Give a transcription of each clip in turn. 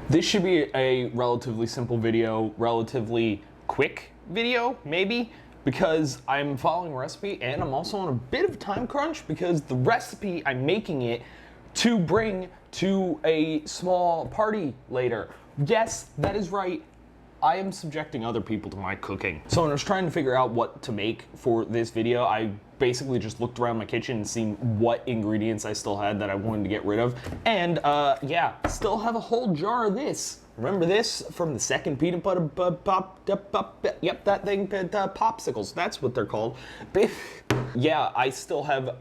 This should be a relatively simple video, relatively quick video, maybe, because I'm following a recipe and I'm also on a bit of a time crunch because the recipe, I'm making it to bring to a small party later. Yes, that is right. I am subjecting other people to my cooking. So when I was trying to figure out what to make for this video, I basically just looked around my kitchen and seen what ingredients I still had that I wanted to get rid of. And yeah, still have a whole jar of this. Remember this from the second peanut butter yep, that thing, popsicles, that's what they're called. Yeah, I still have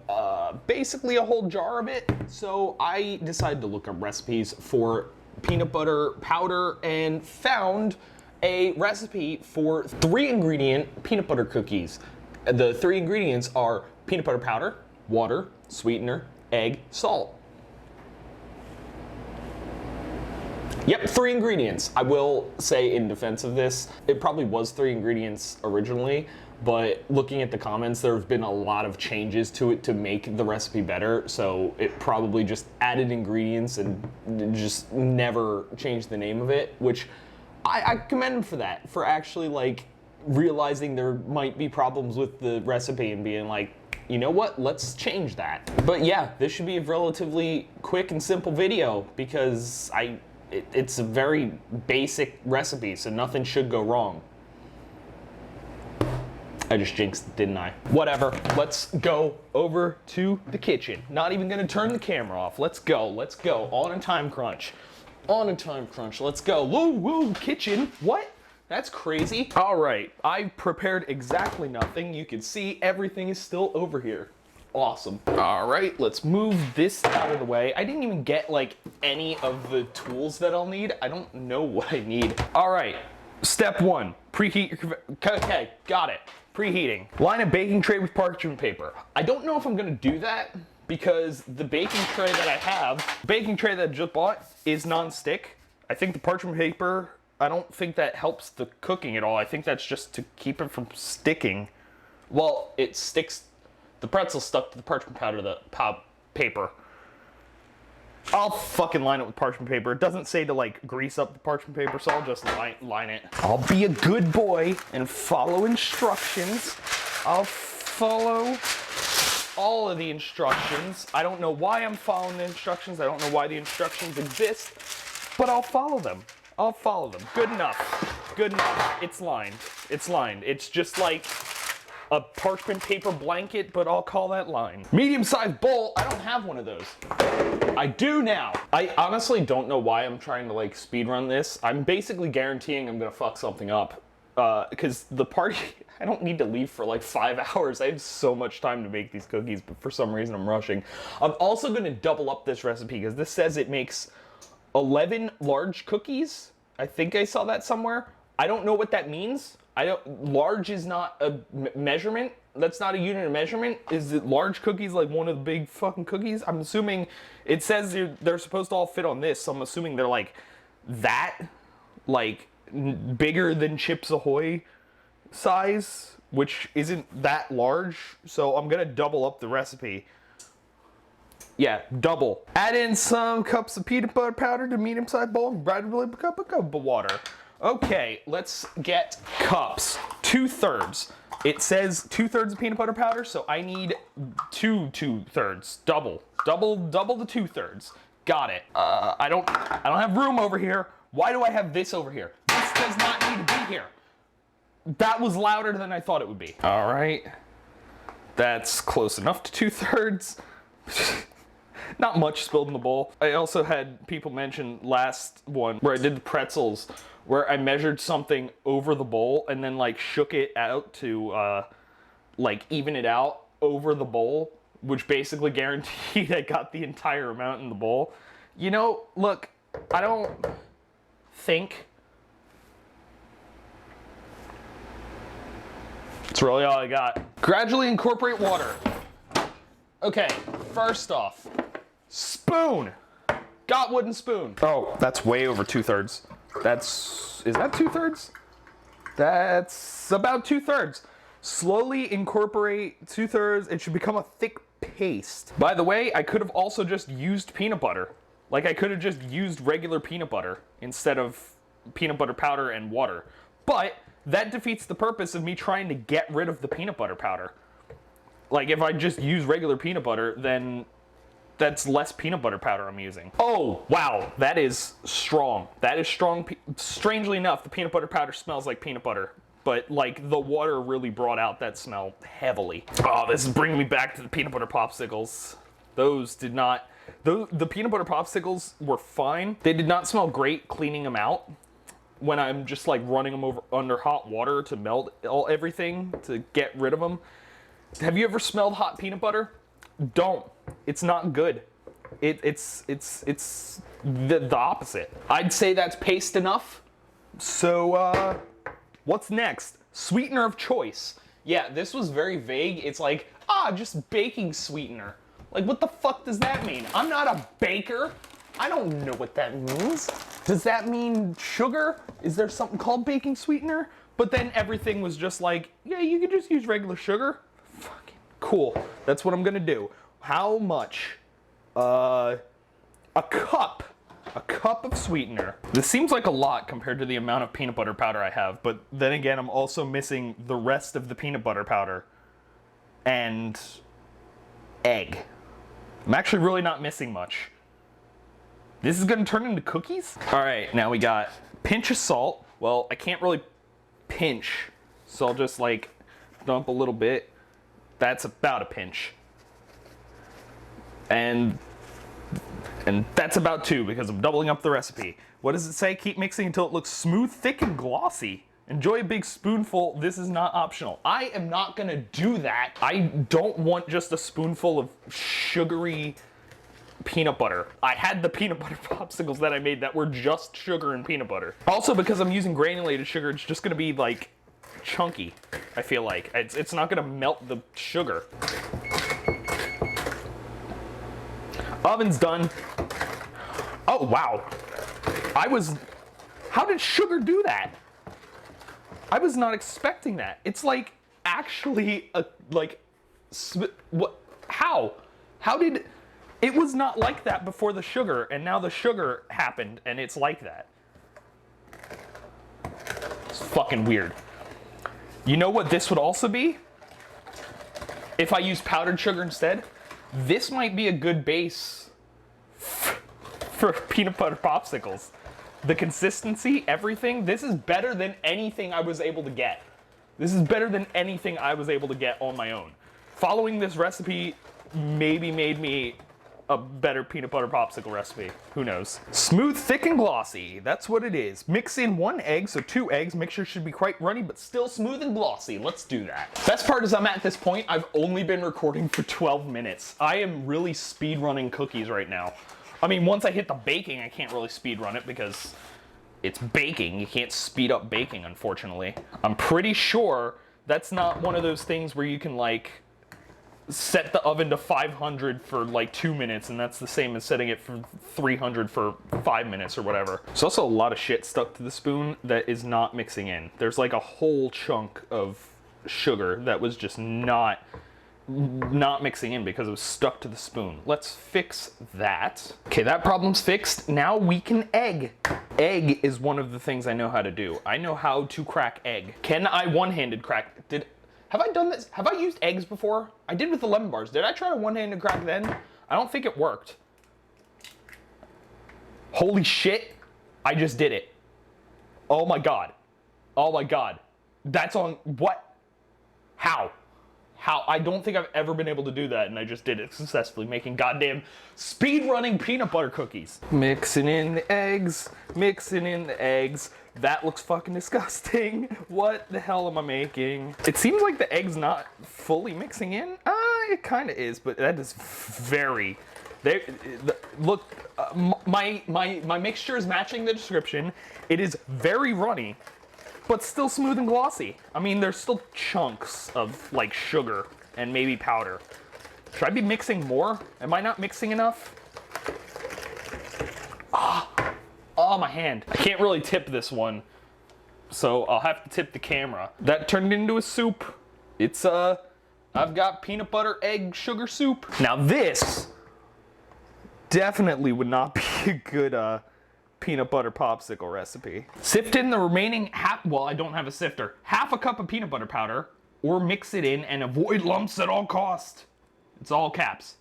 basically a whole jar of it. So I decided to look up recipes for peanut butter powder and found a recipe for 3-ingredient peanut butter cookies. The 3 ingredients are peanut butter powder, water, sweetener, egg, salt. Yep, 3 ingredients. I will say in defense of this, it probably was 3 ingredients originally, but looking at the comments, there have been a lot of changes to it to make the recipe better, so it probably just added ingredients and just never changed the name of it, which I commend him for that, for actually like realizing there might be problems with the recipe and being like, you know what, let's change that. But yeah, this should be a relatively quick and simple video because it's a very basic recipe, so nothing should go wrong. I just jinxed it, didn't I? Whatever, let's go over to the kitchen. Not even gonna turn the camera off. Let's go, on a time crunch. On a time crunch, let's go. Woo, woo, kitchen, what? That's crazy. All right, I prepared exactly nothing. You can see everything is still over here. Awesome. All right, let's move this out of the way. I didn't even get like any of the tools that I'll need. I don't know what I need. All right, step 1, preheat your, okay, got it. Preheating. Line a baking tray with parchment paper. I don't know if I'm gonna do that because the baking tray that I have, baking tray that I just bought is non-stick. I think the parchment paper, I don't think that helps the cooking at all. I think that's just to keep it from sticking. Well, it sticks, the pretzel stuck to the parchment powder, the paper. I'll fucking line it with parchment paper. It doesn't say to like grease up the parchment paper, so I'll just line it. I'll be a good boy and follow instructions. I'll follow all of the instructions. I don't know why I'm following the instructions. I don't know why the instructions exist, but I'll follow them. I'll follow them. Good enough. Good enough. It's lined. It's lined. It's just like a parchment paper blanket, but I'll call that line. Medium-sized bowl. I don't have one of those. I do now. I honestly don't know why I'm trying to like speed run this. I'm basically guaranteeing I'm gonna fuck something up. Because the party, I don't need to leave for like 5 hours. I have so much time to make these cookies, but for some reason I'm rushing. I'm also gonna double up this recipe because this says it makes 11 large cookies. I think I saw that somewhere. I don't know what that means. Large is not a measurement. That's not a unit of measurement. Is it large cookies like one of the big fucking cookies? I'm assuming it says they're supposed to all fit on this, so I'm assuming they're like that, like bigger than Chips Ahoy size, which isn't that large. So I'm gonna double up the recipe. Yeah, double. Add in some cups of peanut butter powder to medium-sized bowl and gradually a cup of water. Okay, let's get cups. 2/3. It says 2/3 of peanut butter powder, so I need 2/3. Double the 2/3. Got it. I don't have room over here. Why do I have this over here? This does not need to be here. That was louder than I thought it would be. All right, that's close enough to 2/3. Not much spilled in the bowl. I also had people mention last one where I did the pretzels, where I measured something over the bowl and then like shook it out to like even it out over the bowl, which basically guaranteed I got the entire amount in the bowl. You know, look, I don't think it's really all I got. Gradually incorporate water. Okay, first off, spoon. Got wooden spoon. Oh, that's way over 2/3. Is that 2/3? That's about 2/3. Slowly incorporate 2/3. It should become a thick paste. By the way, I could have also just used peanut butter. Like, I could have just used regular peanut butter instead of peanut butter powder and water. But that defeats the purpose of me trying to get rid of the peanut butter powder. Like, if I just use regular peanut butter, then that's less peanut butter powder I'm using. Oh, wow, that is strong. That is strong. Strangely enough, the peanut butter powder smells like peanut butter, but like the water really brought out that smell heavily. Oh, this is bringing me back to the peanut butter popsicles. Those did not, the peanut butter popsicles were fine. They did not smell great cleaning them out when I'm just like running them over under hot water to melt everything to get rid of them. Have you ever smelled hot peanut butter? Don't. It's not good. It's the opposite. I'd say that's paste enough. So, what's next? Sweetener of choice. Yeah, this was very vague. It's like, just baking sweetener. Like, what the fuck does that mean? I'm not a baker. I don't know what that means. Does that mean sugar? Is there something called baking sweetener? But then everything was just like, yeah, you could just use regular sugar. Fucking cool. That's what I'm gonna do. How much? A cup of sweetener. This seems like a lot compared to the amount of peanut butter powder I have, but then again, I'm also missing the rest of the peanut butter powder and egg. I'm actually really not missing much. This is gonna turn into cookies? All right, now we got pinch of salt. Well, I can't really pinch, so I'll just like dump a little bit. That's about a pinch. And that's about 2 because I'm doubling up the recipe. What does it say? Keep mixing until it looks smooth, thick, and glossy. Enjoy a big spoonful. This is not optional. I am not gonna do that. I don't want just a spoonful of sugary peanut butter. I had the peanut butter popsicles that I made that were just sugar and peanut butter. Also, because I'm using granulated sugar, it's just gonna be like chunky, I feel like. It's not gonna melt the sugar. Oven's done. Oh, wow. How did sugar do that? I was not expecting that. It's like actually what? How? How did, it was not like that before the sugar, and now the sugar happened and it's like that. It's fucking weird. You know what this would also be? If I use powdered sugar instead? This might be a good base for peanut butter popsicles. The consistency, everything, this is better than anything I was able to get. This is better than anything I was able to get on my own. Following this recipe maybe made me a better peanut butter popsicle recipe. Who knows? Smooth, thick, and glossy. That's what it is. Mix in 1 egg, so 2 eggs. Mixture should be quite runny, but still smooth and glossy. Let's do that. Best part is I'm at this point, I've only been recording for 12 minutes. I am really speed running cookies right now. I mean, once I hit the baking, I can't really speed run it because it's baking. You can't speed up baking, unfortunately. I'm pretty sure that's not one of those things where you can like set the oven to 500 for like 2 minutes, and that's the same as setting it for 300 for 5 minutes or whatever. There's also a lot of shit stuck to the spoon that is not mixing in. There's like a whole chunk of sugar that was just not mixing in because it was stuck to the spoon. Let's fix that. Okay, that problem's fixed. Now we can egg. Egg is one of the things I know how to do. I know how to crack egg. Can I one-handed crack? Have I done this? Have I used eggs before? I did with the lemon bars. Did I try a one-handed crack then? I don't think it worked. Holy shit, I just did it. Oh my god. Oh my god. That's on, what? How? How? I don't think I've ever been able to do that, and I just did it successfully, making goddamn speed-running peanut butter cookies. Mixing in the eggs, mixing in the eggs. That looks fucking disgusting. What the hell am I making? It seems like the egg's not fully mixing in. It kind of is, but that is very... Look, my mixture is matching the description. It is very runny, but still smooth and glossy. I mean, there's still chunks of like sugar and maybe powder. Should I be mixing more? Am I not mixing enough? Oh, my hand. I can't really tip this one, so I'll have to tip the camera. That turned into a soup. It's, I've got peanut butter, egg, sugar soup. Now this definitely would not be a good peanut butter popsicle recipe. Sift in the remaining well, I don't have a sifter, half a cup of peanut butter powder, or mix it in and avoid lumps at all cost. It's all caps,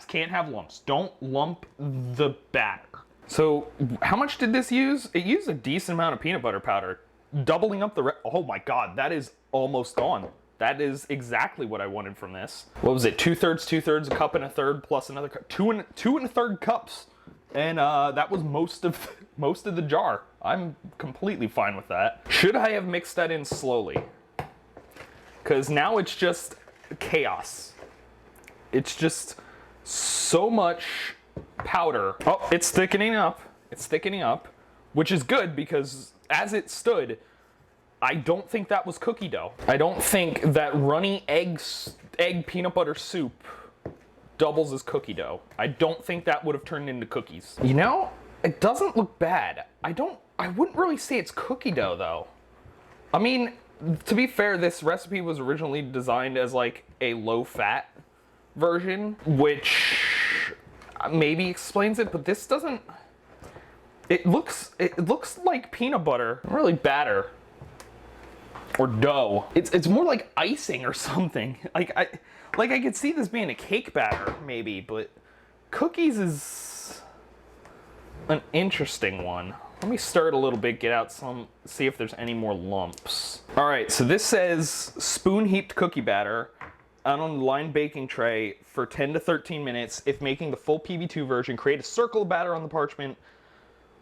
can't have lumps. Don't lump the batter. So how much did this use? It used a decent amount of peanut butter powder, doubling up the oh my God, that is almost gone. That is exactly what I wanted from this. What was it? 2/3, a cup and a third, plus another cup. Two and a third cups, and that was most of the jar. I'm completely fine with that. Should I have mixed that in slowly? Because now it's just chaos. It's just so much powder. Oh, it's thickening up. It's thickening up, which is good because as it stood, I don't think that was cookie dough. I don't think that runny egg peanut butter soup doubles as cookie dough. I don't think that would have turned into cookies. You know, it doesn't look bad. I wouldn't really say it's cookie dough though. I mean, to be fair, this recipe was originally designed as like a low-fat version, which maybe explains it, but this doesn't. It looks like peanut butter, really batter. Or dough. It's more like icing or something. Like I could see this being a cake batter maybe, but cookies is an interesting one. Let me stir it a little bit, get out some, see if there's any more lumps. All right, so this says spoon heaped cookie batter out on the lined baking tray for 10 to 13 minutes. If making the full PB2 version, create a circle of batter on the parchment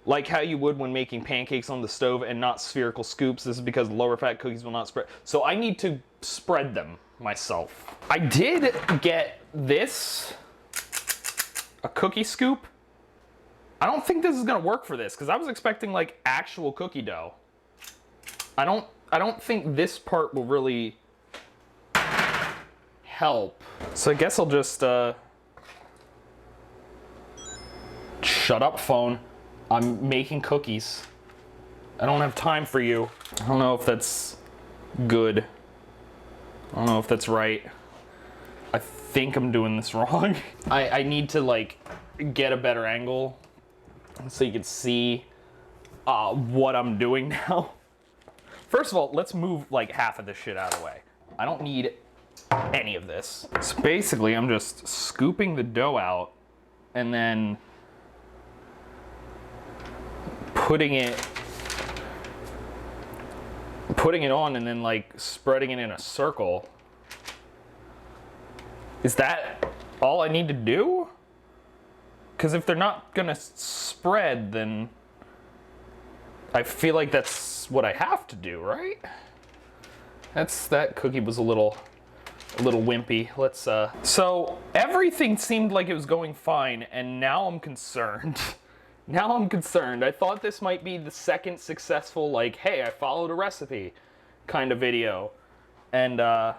like how you would when making pancakes on the stove and not spherical scoops. This is because lower fat cookies will not spread. So I need to spread them myself. I did get this, a cookie scoop. I don't think this is gonna work for this because I was expecting like actual cookie dough. I don't think this part will really help. So I guess I'll just, shut up, phone. I'm making cookies. I don't have time for you. I don't know if that's good. I don't know if that's right. I think I'm doing this wrong. I need to like get a better angle so you can see what I'm doing now. First of all, let's move like half of this shit out of the way. I don't need any of this. So basically, I'm just scooping the dough out and then putting it on and then like spreading it in a circle. Is that all I need to do? Because if they're not gonna spread, then I feel like that's what I have to do, right? That cookie was a little wimpy. Let's so everything seemed like it was going fine, and now I'm concerned. Now I'm concerned. I thought this might be the second successful, like, hey, I followed a recipe kind of video. And I'm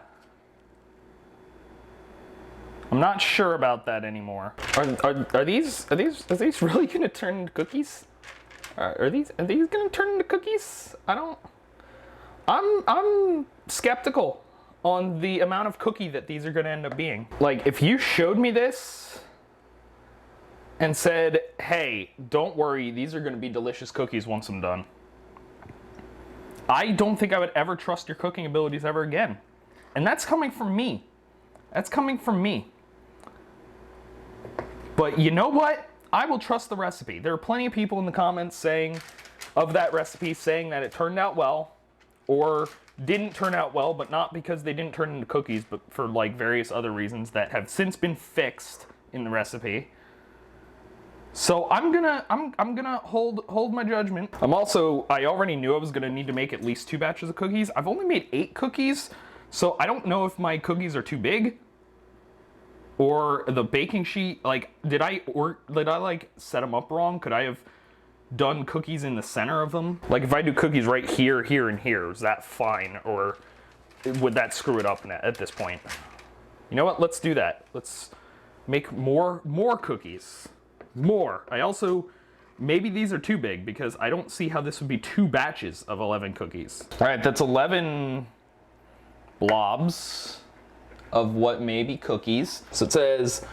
not sure about that anymore. Are these really gonna turn into cookies? Are these gonna turn into cookies? I'm skeptical on the amount of cookie that these are gonna end up being. Like, if you showed me this and said, hey, don't worry, these are gonna be delicious cookies once I'm done, I don't think I would ever trust your cooking abilities ever again. And that's coming from me. That's coming from me. But you know what? I will trust the recipe. There are plenty of people in the comments saying, of that recipe, saying that it turned out well, or didn't turn out well, but not because they didn't turn into cookies, but for like various other reasons that have since been fixed in the recipe. So I'm gonna hold my judgment. I already knew I was gonna need to make at least 2 batches of cookies. I've only made 8 cookies, so I don't know if my cookies are too big or the baking sheet, like, did I like set them up wrong? Could I have done cookies in the center of them? Like, if I do cookies right here, here, and here, is that fine? Or would that screw it up at this point? You know what, let's do that. Let's make more cookies. More. I also, maybe these are too big because I don't see how this would be 2 batches of 11 cookies. All right, that's 11 blobs of what may be cookies. So it says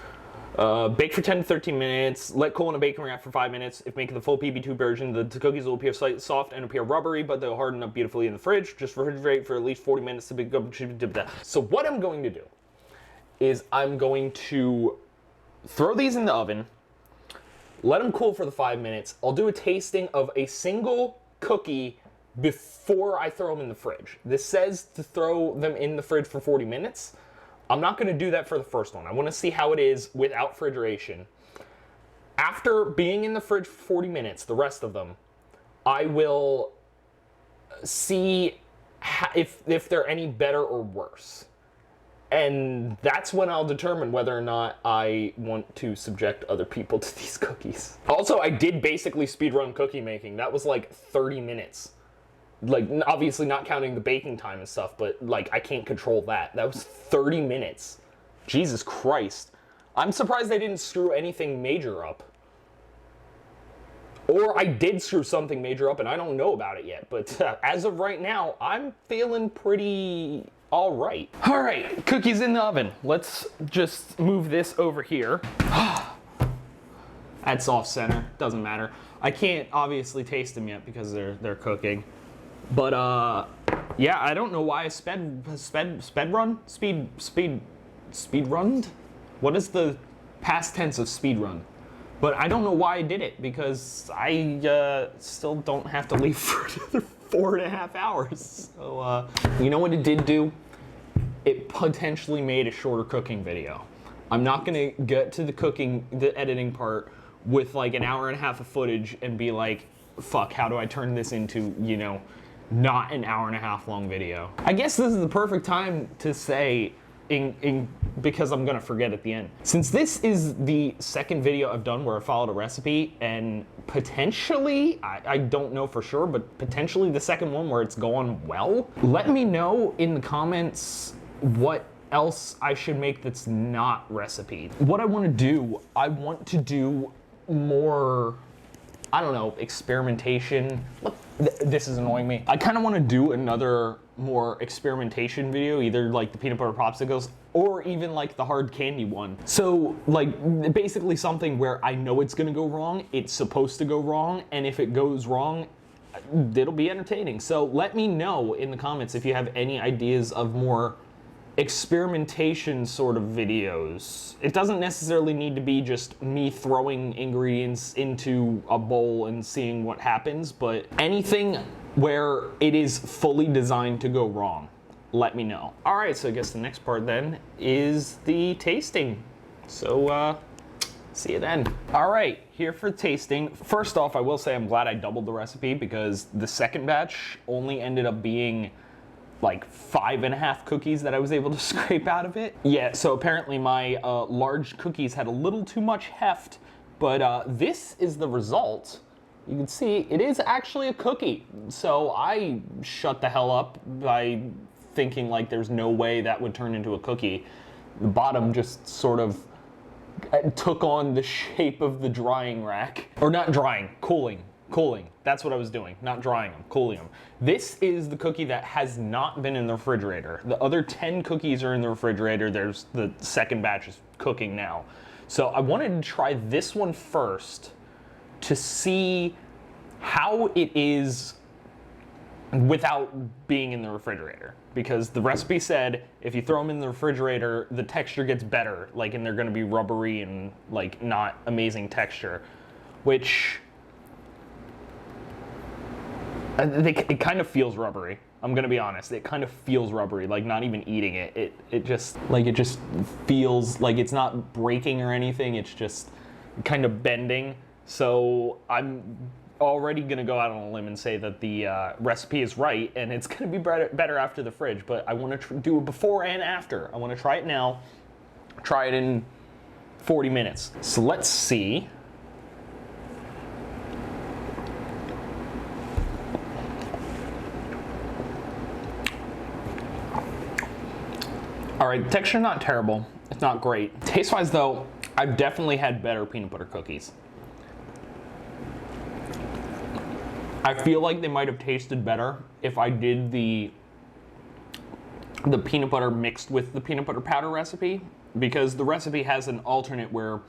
Bake for 10 to 13 minutes. Let cool in a baking rack for 5 minutes. If making the full PB2 version, the cookies will appear slightly soft and appear rubbery, but they'll harden up beautifully in the fridge. Just refrigerate for at least 40 minutes to become. So what I'm going to do is I'm going to throw these in the oven, let them cool for the 5 minutes. I'll do a tasting of a single cookie before I throw them in the fridge. This says to throw them in the fridge for 40 minutes. I'm not going to do that for the first one. I want to see how it is without refrigeration. After being in the fridge for 40 minutes, the rest of them, I will see if they're any better or worse. And that's when I'll determine whether or not I want to subject other people to these cookies. Also, I did basically speedrun cookie making. That was like 30 minutes. Like, obviously not counting the baking time and stuff, but like, I can't control that. That was 30 minutes. Jesus Christ. I'm surprised they didn't screw anything major up. Or I did screw something major up and I don't know about it yet. But as of right now, I'm feeling pretty all right. All right, cookies in the oven. Let's just move this over here. That's off center, doesn't matter. I can't obviously taste them yet because they're cooking. But yeah, I don't know why I speed runned? What is the past tense of speed run? But I don't know why I did it, because I still don't have to leave for another 4.5 hours. So you know what it did do? It potentially made a shorter cooking video. I'm not gonna get to the editing part with like an hour and a half of footage and be like, fuck, how do I turn this into, you know, not an hour and a half long video. I guess this is the perfect time to say, because I'm gonna forget at the end. Since this is the second video I've done where I followed a recipe, and potentially, I don't know for sure, but potentially the second one where it's going well, let me know in the comments what else I should make that's not recipe. What I want to do more, I don't know, experimentation. Look, this is annoying me. I kind of want to do another more experimentation video, either like the peanut butter popsicles or even like the hard candy one. So like basically something where I know it's gonna go wrong, it's supposed to go wrong, and if it goes wrong, it'll be entertaining. So let me know in the comments if you have any ideas of more experimentation sort of videos. It doesn't necessarily need to be just me throwing ingredients into a bowl and seeing what happens, but anything where it is fully designed to go wrong, let me know. All right, so I guess the next part then is the tasting. So see you then. All right, here for tasting. First off, I will say I'm glad I doubled the recipe, because the second batch only ended up being like 5.5 cookies that I was able to scrape out of it. Yeah, so apparently my large cookies had a little too much heft, but this is the result. You can see it is actually a cookie. So I shut the hell up by thinking like there's no way that would turn into a cookie. The bottom just sort of took on the shape of the drying rack. Or not drying, cooling. That's what I was doing, not drying them, cooling them. This is the cookie that has not been in the refrigerator. The other 10 cookies are in the refrigerator. There's the second batch is cooking now. So I wanted to try this one first to see how it is without being in the refrigerator. Because the recipe said if you throw them in the refrigerator, the texture gets better, like, and they're gonna be rubbery and like not amazing texture, which it kind of feels rubbery. I'm gonna be honest. It kind of feels rubbery, like not even eating it. It just feels like it's not breaking or anything. It's just kind of bending. So I'm already gonna go out on a limb and say that the recipe is right, and it's gonna be better after the fridge. But I want to do it before and after. I want to try it now. Try it in 40 minutes. So let's see. All right, texture not terrible. It's not great. Taste-wise though, I've definitely had better peanut butter cookies. I feel like they might have tasted better if I did the peanut butter mixed with the peanut butter powder recipe. because the recipe has an alternate where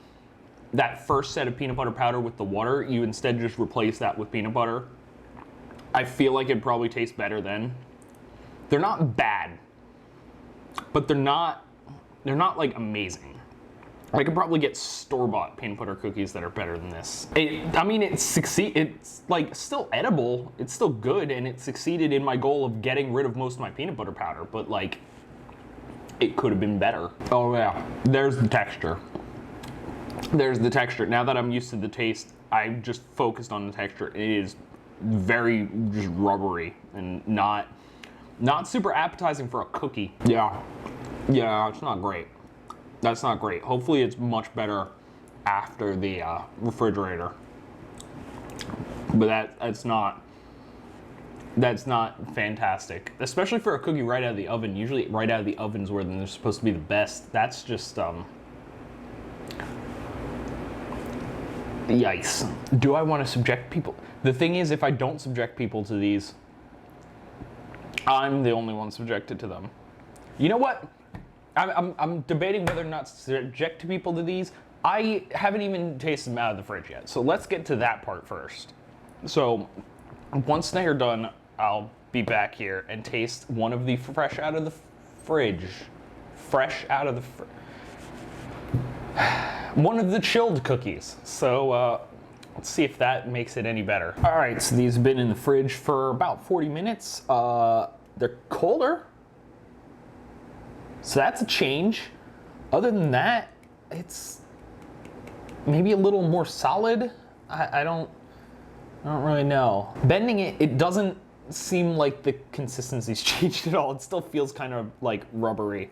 that first set of peanut butter powder with the water, you instead just replace that with peanut butter. I feel like it probably tastes better then. They're not bad, but they're not like amazing. I could probably get store-bought peanut butter cookies that are better than this. I mean, it's like still edible, it's still good, and it succeeded in my goal of getting rid of most of my peanut butter powder, but like, it could have been better. Oh yeah, there's the texture. There's the texture. Now that I'm used to the taste, I just focused on the texture. It is very just rubbery and not super appetizing for a cookie. Yeah, it's not great. That's not great. Hopefully it's much better after the refrigerator. But that's not fantastic, especially for a cookie right out of the oven. Usually right out of the oven is where they're supposed to be the best. That's just yikes. Do I want to subject people? The thing is, if I don't subject people to these, I'm the only one subjected to them. You know what? I'm debating whether or not to subject people to these. I haven't even tasted them out of the fridge yet. So let's get to that part first. So once they are done, I'll be back here and taste one of the fresh out of the fridge. One of the chilled cookies. So let's see if that makes it any better. All right, so these have been in the fridge for about 40 minutes. They're colder, so that's a change. Other than that, it's maybe a little more solid. I don't really know. Bending it, it doesn't seem like the consistency's changed at all. It still feels kind of like rubbery.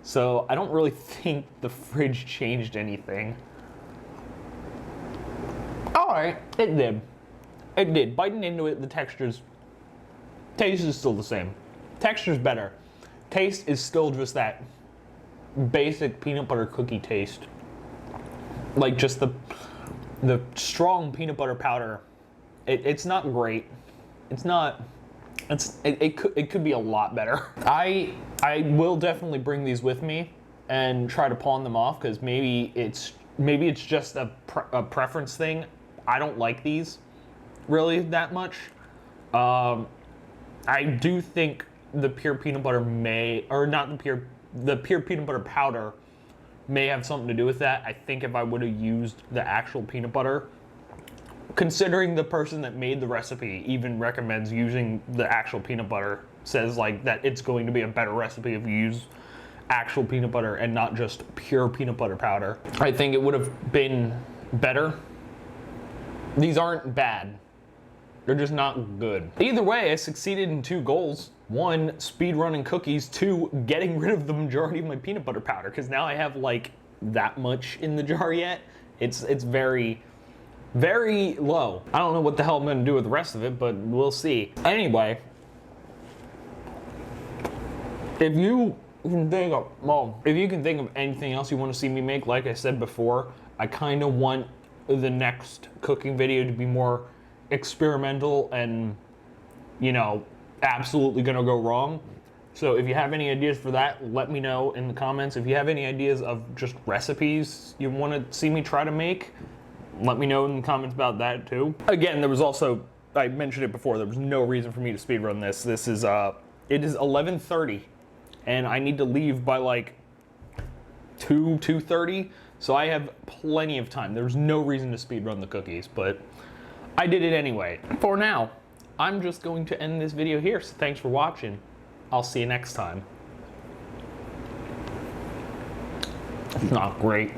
So I don't really think the fridge changed anything. All right, it did. It did. Biting into it, the taste is still the same. Texture's better. Taste is still just that basic peanut butter cookie taste. Like just the strong peanut butter powder. It's not great. It could be a lot better. I will definitely bring these with me and try to pawn them off, because maybe it's just a preference thing. I don't like these really that much. I do think the pure peanut butter the pure peanut butter powder may have something to do with that. I think if I would have used the actual peanut butter, considering the person that made the recipe even recommends using the actual peanut butter, says like that it's going to be a better recipe if you use actual peanut butter and not just pure peanut butter powder, I think it would have been better. These aren't bad. They're just not good. Either way, I succeeded in 2 goals. 1, speed running cookies. 2, getting rid of the majority of my peanut butter powder, because now I have like that much in the jar yet. It's very, very low. I don't know what the hell I'm gonna do with the rest of it, but we'll see. Anyway, if you can think of anything else you want to see me make, like I said before, I kind of want the next cooking video to be more experimental and, you know, absolutely gonna go wrong. So if you have any ideas for that, let me know in the comments. If you have any ideas of just recipes you want to see me try to make, let me know in the comments about that too. Again, there was also, I mentioned it before, there was no reason for me to speedrun this. This is, it is 11:30 and I need to leave by like 2:30. So I have plenty of time. There's no reason to speedrun the cookies, but I did it anyway. For now, I'm just going to end this video here. So thanks for watching. I'll see you next time. It's not great.